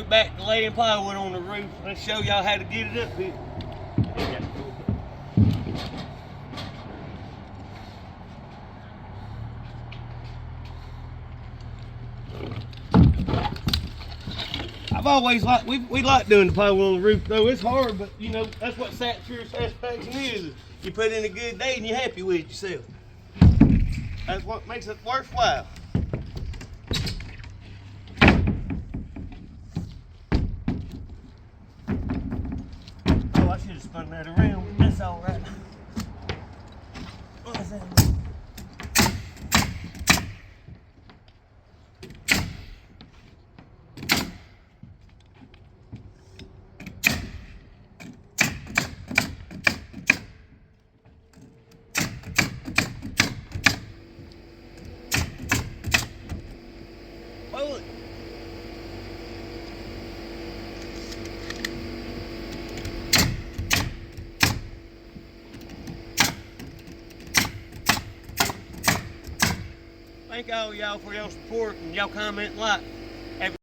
went back to laying plywood on the roof. Let's show y'all how to get it up here. I've always liked, we like doing the plywood on the roof though. It's hard, but you know, that's what satisfaction is. You put in a good day and you're happy with yourself. That's what makes it worthwhile. Oh, I should have spun that around. That's all right. What is that? Thank all y'all for y'all support and y'all comment and like.